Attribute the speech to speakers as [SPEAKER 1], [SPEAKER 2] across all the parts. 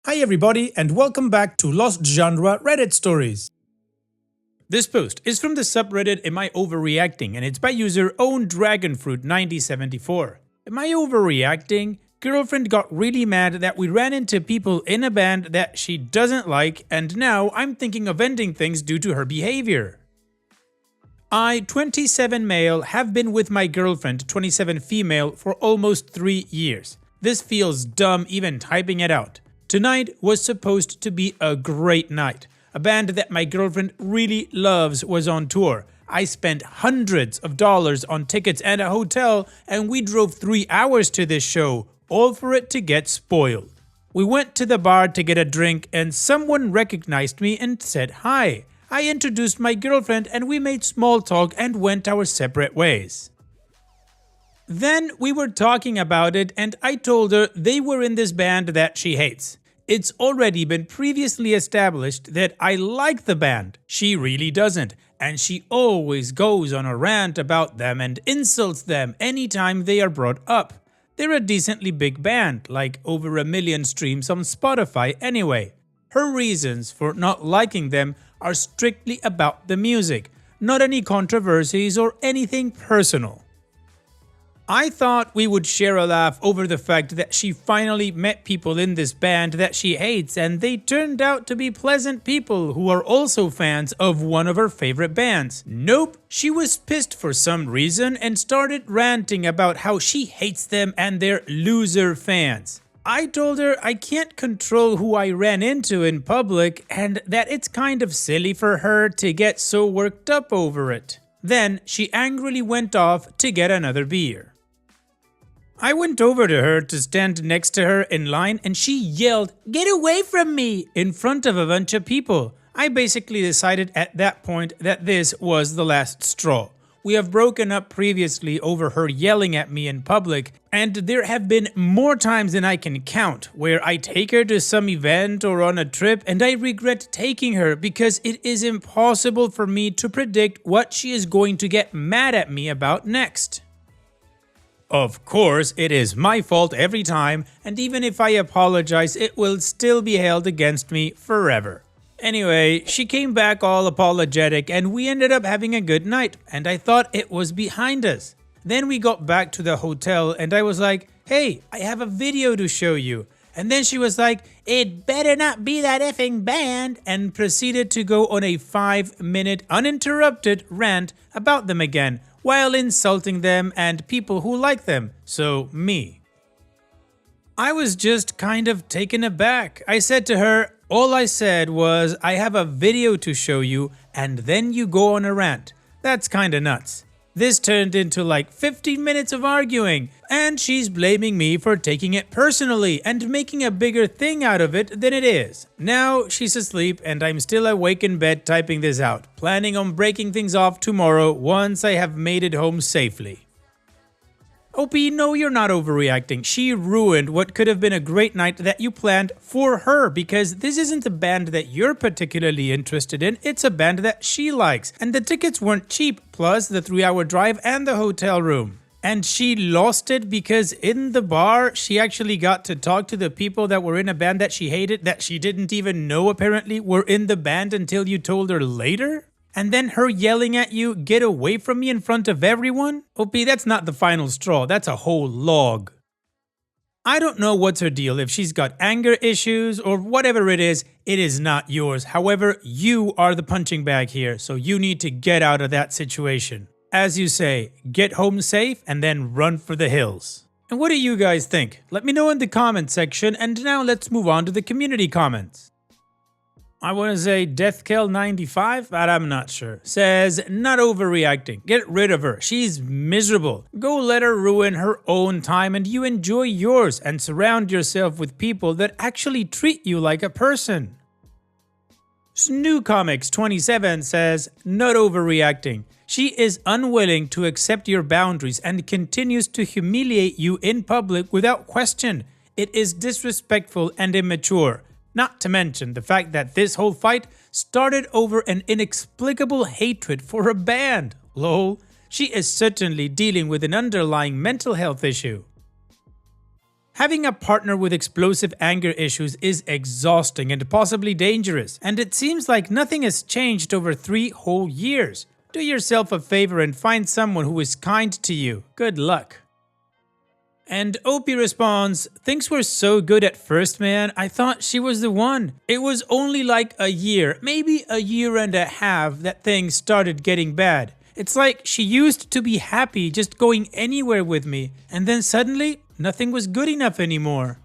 [SPEAKER 1] Hi everybody and welcome back to Lost Genre Reddit Stories. This post is from the subreddit Am I Overreacting and it's by user OwnDragonFruit9074. Am I overreacting? Girlfriend got really mad that we ran into people in a band that she doesn't like and now I'm thinking of ending things due to her behavior. I, 27 male, have been with my girlfriend, 27 female, for almost 3 years. This feels dumb even typing it out. Tonight was supposed to be a great night. A band that my girlfriend really loves was on tour. I spent hundreds of dollars on tickets and a hotel and we drove 3 hours to this show, all for it to get spoiled. We went to the bar to get a drink and someone recognized me and said hi. I introduced my girlfriend and we made small talk and went our separate ways. Then we were talking about it and I told her they were in this band that she hates. It's already been previously established that I like the band. She really doesn't, and she always goes on a rant about them and insults them anytime they are brought up. They're a decently big band, like over 1 million streams on Spotify anyway. Her reasons for not liking them are strictly about the music, not any controversies or anything personal. I thought we would share a laugh over the fact that she finally met people in this band that she hates and they turned out to be pleasant people who are also fans of one of her favorite bands. Nope, she was pissed for some reason and started ranting about how she hates them and their loser fans. I told her I can't control who I ran into in public and that it's kind of silly for her to get so worked up over it. Then she angrily went off to get another beer. I went over to her to stand next to her in line and she yelled, "Get away from me!" in front of a bunch of people. I basically decided at that point that this was the last straw. We have broken up previously over her yelling at me in public, and there have been more times than I can count where I take her to some event or on a trip and I regret taking her because it is impossible for me to predict what she is going to get mad at me about next. Of course, it is my fault every time, and even if I apologize, it will still be held against me forever. Anyway, she came back all apologetic and we ended up having a good night, and I thought it was behind us. Then we got back to the hotel and I was like, "Hey, I have a video to show you." And then she was like, "It better not be that effing band," and proceeded to go on a 5-minute uninterrupted rant about them again, while insulting them and people who like them, so me. I was just kind of taken aback. I said to her, all I said was, "I have a video to show you," and then you go on a rant. That's kinda nuts. This turned into like 15 minutes of arguing, and she's blaming me for taking it personally and making a bigger thing out of it than it is. Now she's asleep and I'm still awake in bed typing this out, planning on breaking things off tomorrow once I have made it home safely. OP, no, you're not overreacting. She ruined what could have been a great night that you planned for her because this isn't a band that you're particularly interested in, it's a band that she likes. And the tickets weren't cheap, plus the 3-hour drive and the hotel room. And she lost it because in the bar, she actually got to talk to the people that were in a band that she hated, that she didn't even know apparently were in the band until you told her later? And then her yelling at you, "Get away from me," in front of everyone? OP, that's not the final straw, that's a whole log. I don't know what's her deal, if she's got anger issues or whatever it is not yours. However, you are the punching bag here, so you need to get out of that situation. As you say, get home safe and then run for the hills. And what do you guys think? Let me know in the comment section, and now let's move on to the community comments. I want to say DeathKill95, but I'm not sure. Says, "Not overreacting. Get rid of her. She's miserable. Go let her ruin her own time and you enjoy yours and surround yourself with people that actually treat you like a person." SnooComics27 says, "Not overreacting. She is unwilling to accept your boundaries and continues to humiliate you in public without question. It is disrespectful and immature. Not to mention the fact that this whole fight started over an inexplicable hatred for a band. Lol. She is certainly dealing with an underlying mental health issue." Having a partner with explosive anger issues is exhausting and possibly dangerous, and it seems like nothing has changed over 3 whole years. Do yourself a favor and find someone who is kind to you. Good luck. And Opie responds, "Things were so good at first, man. I thought she was the one. It was only like a year, maybe a year and a half, that things started getting bad. It's like she used to be happy just going anywhere with me, and then suddenly, nothing was good enough anymore."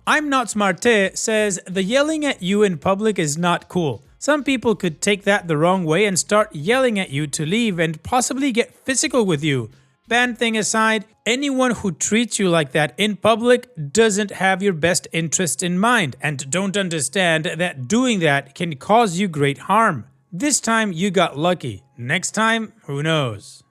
[SPEAKER 1] I'm Not Smarte says, "The yelling at you in public is not cool. Some people could take that the wrong way and start yelling at you to leave and possibly get physical with you. Band thing aside, anyone who treats you like that in public doesn't have your best interest in mind and don't understand that doing that can cause you great harm. This time you got lucky. Next time, who knows?"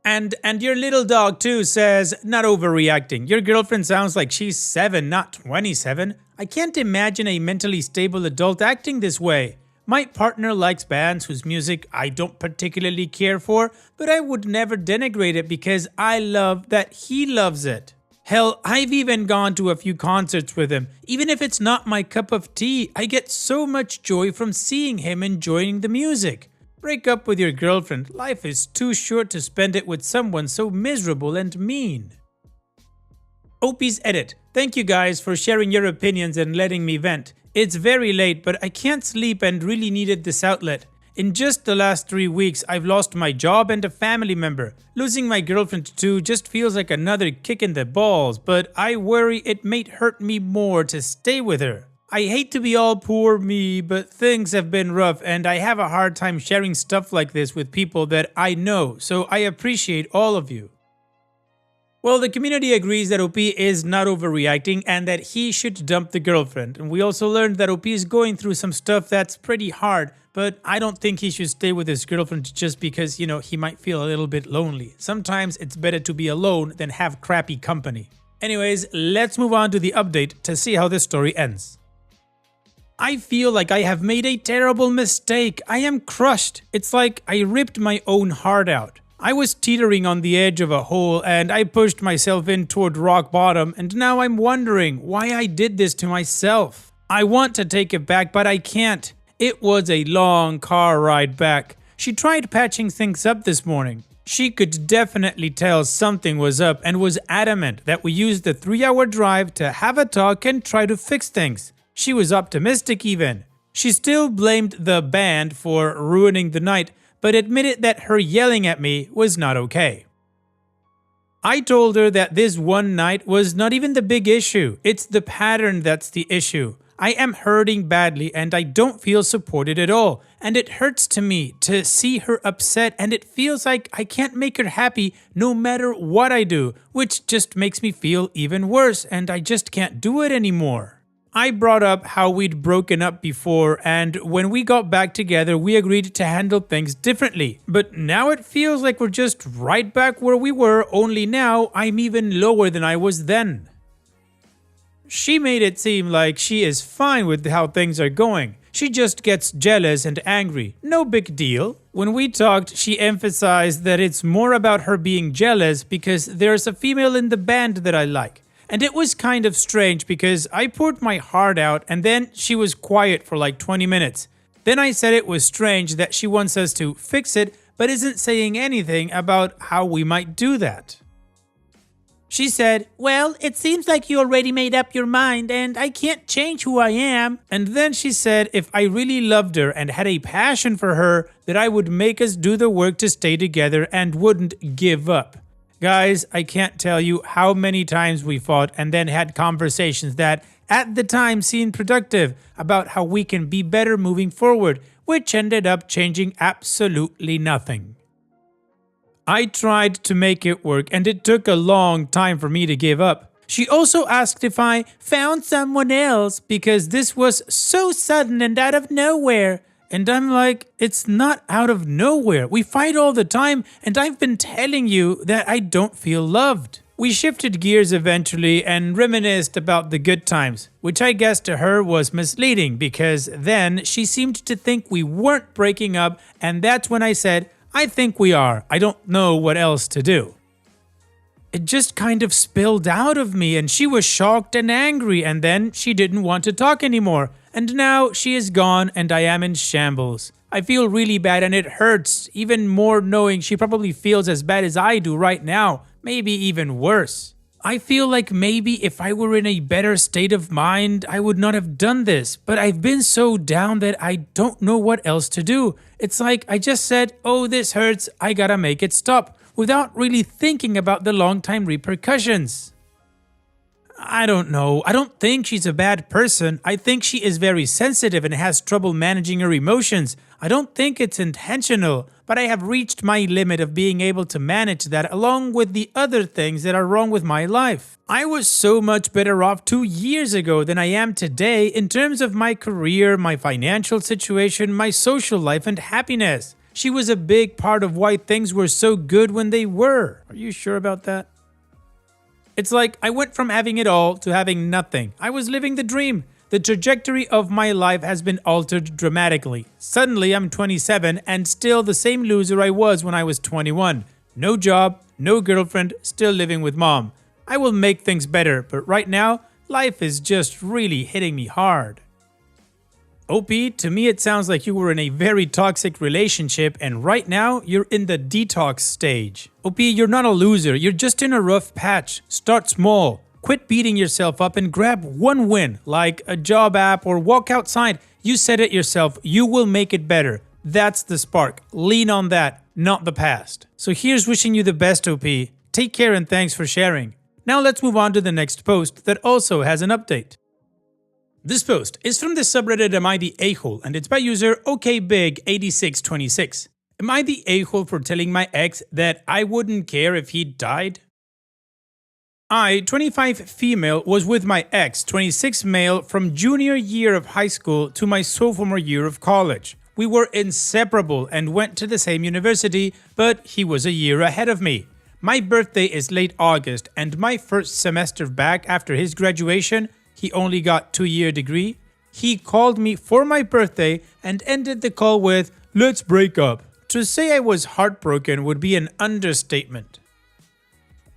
[SPEAKER 1] And your little dog too says, "Not overreacting. Your girlfriend sounds like she's 7, not 27. I can't imagine a mentally stable adult acting this way. My partner likes bands whose music I don't particularly care for, but I would never denigrate it because I love that he loves it. Hell, I've even gone to a few concerts with him. Even if it's not my cup of tea, I get so much joy from seeing him enjoying the music. Break up with your girlfriend. Life is too short to spend it with someone so miserable and mean." Opie's edit. "Thank you guys for sharing your opinions and letting me vent. It's very late, but I can't sleep and really needed this outlet. In just the last 3 weeks, I've lost my job and a family member. Losing my girlfriend too just feels like another kick in the balls, but I worry it may hurt me more to stay with her. I hate to be all poor me, but things have been rough and I have a hard time sharing stuff like this with people that I know, so I appreciate all of you." Well, the community agrees that OP is not overreacting and that he should dump the girlfriend. And we also learned that OP is going through some stuff that's pretty hard, but I don't think he should stay with his girlfriend just because, he might feel a little bit lonely. Sometimes it's better to be alone than have crappy company. Anyways, let's move on to the update to see how this story ends. "I feel like I have made a terrible mistake. I am crushed. It's like I ripped my own heart out. I was teetering on the edge of a hole and I pushed myself in toward rock bottom, and now I'm wondering why I did this to myself. I want to take it back, but I can't. It was a long car ride back. She tried patching things up this morning. She could definitely tell something was up and was adamant that we use the 3-hour drive to have a talk and try to fix things. She was optimistic even. She still blamed the band for ruining the night, but admitted that her yelling at me was not okay. I told her that this one night was not even the big issue. It's the pattern that's the issue. I am hurting badly and I don't feel supported at all. And it hurts to me to see her upset, and it feels like I can't make her happy no matter what I do, which just makes me feel even worse and I just can't do it anymore. I brought up how we'd broken up before, and when we got back together, we agreed to handle things differently. But now it feels like we're just right back where we were, only now I'm even lower than I was then." She made it seem like she is fine with how things are going. She just gets jealous and angry. No big deal. When we talked, she emphasized that it's more about her being jealous because there's a female in the band that I like. And it was kind of strange because I poured my heart out and then she was quiet for like 20 minutes. Then I said it was strange that she wants us to fix it but isn't saying anything about how we might do that. She said, "Well, it seems like you already made up your mind and I can't change who I am." And then she said if I really loved her and had a passion for her, that I would make us do the work to stay together and wouldn't give up. Guys, I can't tell you how many times we fought and then had conversations that at the time seemed productive about how we can be better moving forward, which ended up changing absolutely nothing. I tried to make it work and it took a long time for me to give up. She also asked if I found someone else because this was so sudden and out of nowhere. And I'm like, it's not out of nowhere. We fight all the time and I've been telling you that I don't feel loved. We shifted gears eventually and reminisced about the good times, which I guess to her was misleading because then she seemed to think we weren't breaking up, and that's when I said, I think we are. I don't know what else to do. It just kind of spilled out of me, and she was shocked and angry, and then she didn't want to talk anymore. And now she is gone and I am in shambles. I feel really bad and it hurts even more knowing she probably feels as bad as I do right now, maybe even worse. I feel like maybe if I were in a better state of mind, I would not have done this, but I've been so down that I don't know what else to do. It's like I just said, oh, this hurts, I gotta make it stop, without really thinking about the long-time repercussions. I don't know. I don't think she's a bad person. I think she is very sensitive and has trouble managing her emotions. I don't think it's intentional, but I have reached my limit of being able to manage that along with the other things that are wrong with my life. I was so much better off 2 years ago than I am today in terms of my career, my financial situation, my social life, and happiness. She was a big part of why things were so good when they were. Are you sure about that? It's like I went from having it all to having nothing. I was living the dream. The trajectory of my life has been altered dramatically. Suddenly I'm 27 and still the same loser I was when I was 21. No job, no girlfriend, still living with mom. I will make things better, but right now, life is just really hitting me hard. OP, to me it sounds like you were in a very toxic relationship and right now you're in the detox stage. OP, you're not a loser, you're just in a rough patch. Start small. Quit beating yourself up and grab one win, like a job app or walk outside. You said it yourself, you will make it better. That's the spark. Lean on that, not the past. So here's wishing you the best, OP. Take care and thanks for sharing. Now let's move on to the next post that also has an update. This post is from the subreddit Am I the A-hole and it's by user OKBig8626. Am I the a-hole for telling my ex that I wouldn't care if he died? I, 25 female, was with my ex, 26 male, from junior year of high school to my sophomore year of college. We were inseparable and went to the same university, but he was a year ahead of me. My birthday is late August and my first semester back after his graduation, he only got 2-year degree. He called me for my birthday and ended the call with, "Let's break up." To say I was heartbroken would be an understatement.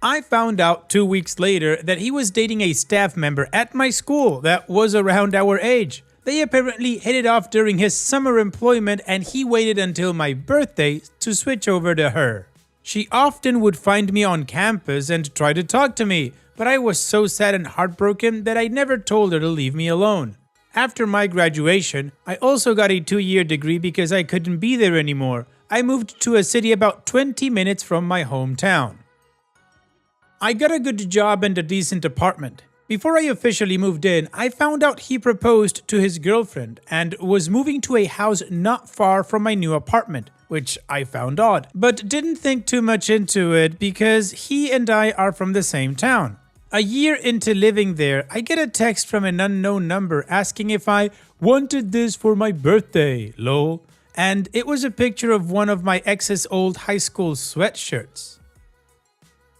[SPEAKER 1] I found out 2 weeks later that he was dating a staff member at my school that was around our age. They apparently hit it off during his summer employment and he waited until my birthday to switch over to her. She often would find me on campus and try to talk to me, but I was so sad and heartbroken that I never told her to leave me alone. After my graduation, I also got a 2-year degree because I couldn't be there anymore. I moved to a city about 20 minutes from my hometown. I got a good job and a decent apartment. Before I officially moved in, I found out he proposed to his girlfriend and was moving to a house not far from my new apartment, which I found odd, but didn't think too much into it because he and I are from the same town. A year into living there, I get a text from an unknown number asking if I wanted this for my birthday, lol. And it was a picture of one of my ex's old high school sweatshirts.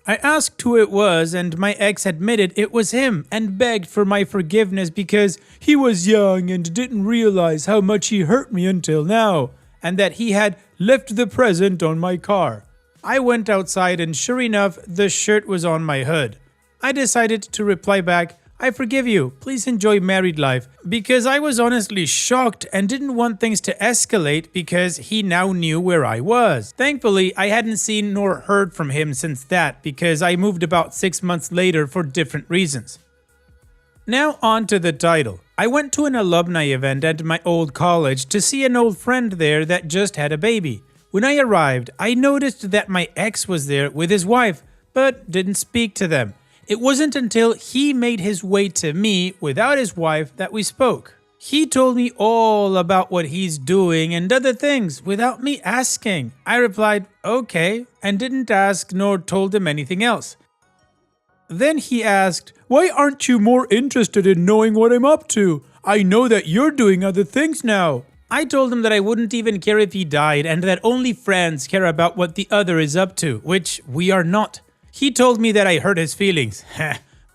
[SPEAKER 1] I asked who it was and my ex admitted it was him and begged for my forgiveness because he was young and didn't realize how much he hurt me until now, and that he had left the present on my car. I went outside and sure enough, the shirt was on my hood. I decided to reply back, "I forgive you, please enjoy married life," because I was honestly shocked and didn't want things to escalate because he now knew where I was. Thankfully, I hadn't seen nor heard from him since that because I moved about 6 months later for different reasons. Now on to the title. I went to an alumni event at my old college to see an old friend there that just had a baby. When I arrived, I noticed that my ex was there with his wife, but didn't speak to them. It wasn't until he made his way to me without his wife that we spoke. He told me all about what he's doing and other things without me asking. I replied, "Okay," and didn't ask nor told him anything else. Then he asked, "Why aren't you more interested in knowing what I'm up to? I know that you're doing other things now." I told him that I wouldn't even care if he died and that only friends care about what the other is up to, which we are not. He told me that I hurt his feelings,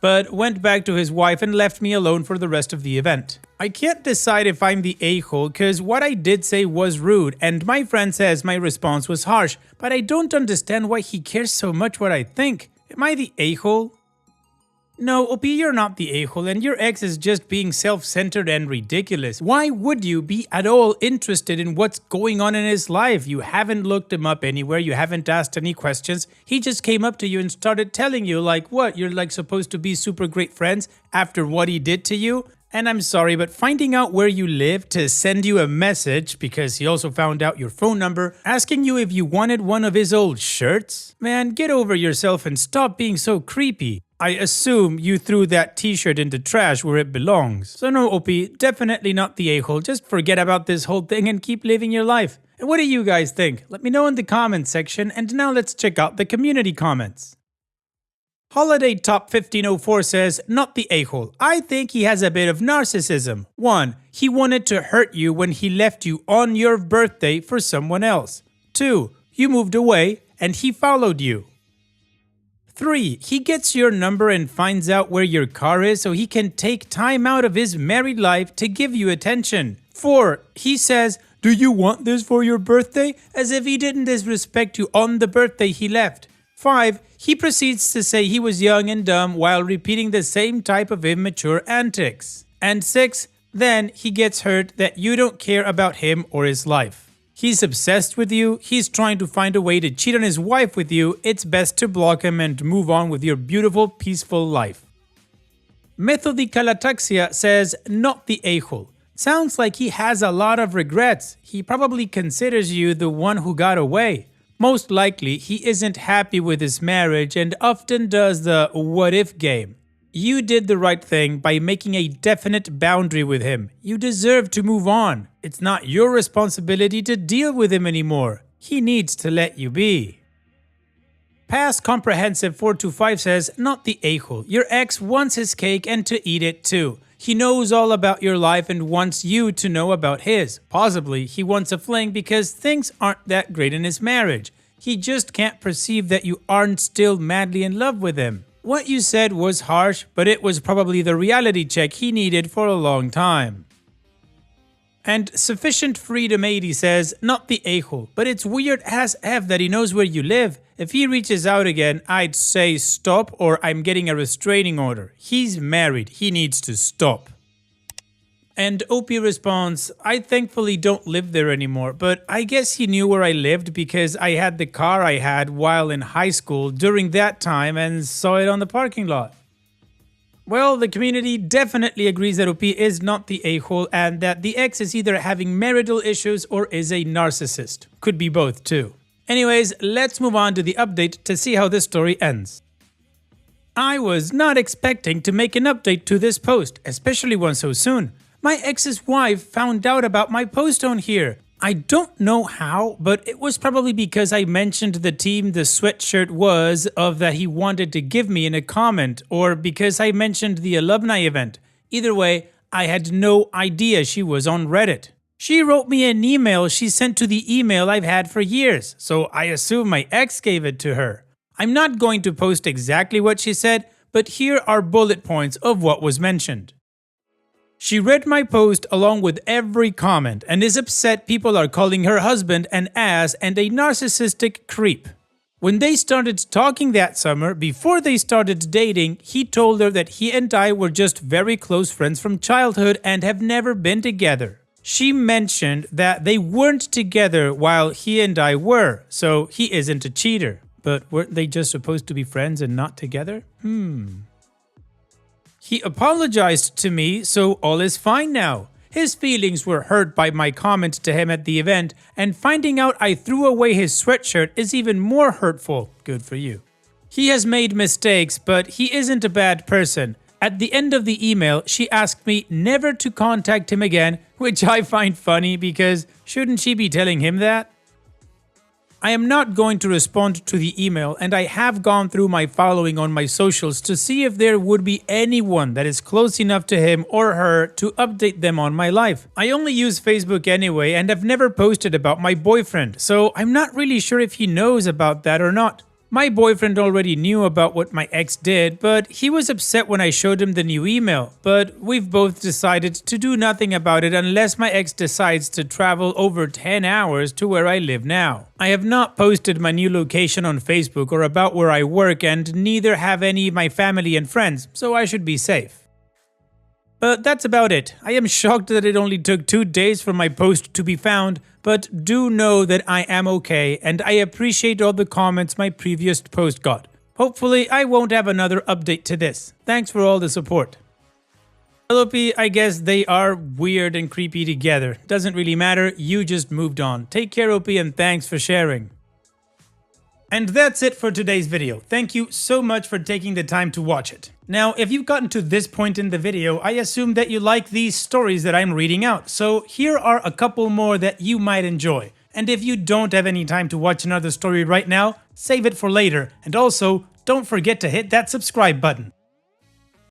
[SPEAKER 1] but went back to his wife and left me alone for the rest of the event. I can't decide if I'm the a-hole because what I did say was rude and my friend says my response was harsh, but I don't understand why he cares so much what I think. Am I the a-hole? No, OP, you're not the a-hole, and your ex is just being self-centered and ridiculous. Why would you be at all interested in what's going on in his life? You haven't looked him up anywhere, you haven't asked any questions. He just came up to you and started telling you like what? You're like supposed to be super great friends after what he did to you? And I'm sorry, but finding out where you live to send you a message, because he also found out your phone number, asking you if you wanted one of his old shirts? Man, get over yourself and stop being so creepy. I assume you threw that t-shirt in the trash where it belongs. So no, OP, definitely not the a-hole. Just forget about this whole thing and keep living your life. And what do you guys think? Let me know in the comments section, and now let's check out the community comments. Holiday Top 1504 says, not the a-hole. I think he has a bit of narcissism. 1. He wanted to hurt you when he left you on your birthday for someone else. 2. You moved away and he followed you. 3. He gets your number and finds out where your car is so he can take time out of his married life to give you attention. 4. He says, do you want this for your birthday? As if he didn't disrespect you on the birthday he left. 5. He proceeds to say he was young and dumb while repeating the same type of immature antics. And 6. Then he gets hurt that you don't care about him or his life. He's obsessed with you, he's trying to find a way to cheat on his wife with you. It's best to block him and move on with your beautiful, peaceful life. Methodi Kalataxia says, not the a-hole. Sounds like he has a lot of regrets. He probably considers you the one who got away. Most likely, he isn't happy with his marriage and often does the what if game. You did the right thing by making a definite boundary with him. You deserve to move on. It's not your responsibility to deal with him anymore. He needs to let you be. Past Comprehensive 425 says, not the a-hole. Your ex wants his cake and to eat it too. He knows all about your life and wants you to know about his. Possibly, he wants a fling because things aren't that great in his marriage. He just can't perceive that you aren't still madly in love with him. What you said was harsh, but it was probably the reality check he needed for a long time. And Sufficient Freedom 80 says, not the a-hole, but it's weird as F that he knows where you live. If he reaches out again, I'd say stop or I'm getting a restraining order. He's married, he needs to stop. And OP responds, I thankfully don't live there anymore, but I guess he knew where I lived because I had the car I had while in high school during that time and saw it on the parking lot. Well, the community definitely agrees that OP is not the a-hole and that the ex is either having marital issues or is a narcissist. Could be both too. Anyways, let's move on to the update to see how this story ends. I was not expecting to make an update to this post, especially one so soon. My ex's wife found out about my post on here. I don't know how, but it was probably because I mentioned the team the sweatshirt was of that he wanted to give me in a comment, or because I mentioned the alumni event. Either way, I had no idea she was on Reddit. She wrote me an email she sent to the email I've had for years, so I assume my ex gave it to her. I'm not going to post exactly what she said, but here are bullet points of what was mentioned. She read my post along with every comment and is upset people are calling her husband an ass and a narcissistic creep. When they started talking that summer, before they started dating, he told her that he and I were just very close friends from childhood and have never been together. She mentioned that they weren't together while he and I were, so he isn't a cheater. But weren't they just supposed to be friends and not together? He apologized to me, so all is fine now. His feelings were hurt by my comment to him at the event, and finding out I threw away his sweatshirt is even more hurtful. Good for you. He has made mistakes, but he isn't a bad person. At the end of the email, she asked me never to contact him again, which I find funny because shouldn't she be telling him that? I am not going to respond to the email, and I have gone through my following on my socials to see if there would be anyone that is close enough to him or her to update them on my life. I only use Facebook anyway and have never posted about my boyfriend, so I'm not really sure if he knows about that or not. My boyfriend already knew about what my ex did, but he was upset when I showed him the new email. But we've both decided to do nothing about it unless my ex decides to travel over 10 hours to where I live now. I have not posted my new location on Facebook or about where I work, and neither have any of my family and friends, so I should be safe. But that's about it. I am shocked that it only took 2 days for my post to be found, but do know that I am okay, and I appreciate all the comments my previous post got. Hopefully I won't have another update to this. Thanks for all the support. Penelope, I guess they are weird and creepy together. Doesn't really matter, you just moved on. Take care, OP, and thanks for sharing. And that's it for today's video. Thank you so much for taking the time to watch it. Now, if you've gotten to this point in the video, I assume that you like these stories that I'm reading out, so here are a couple more that you might enjoy. And if you don't have any time to watch another story right now, save it for later, and also, don't forget to hit that subscribe button.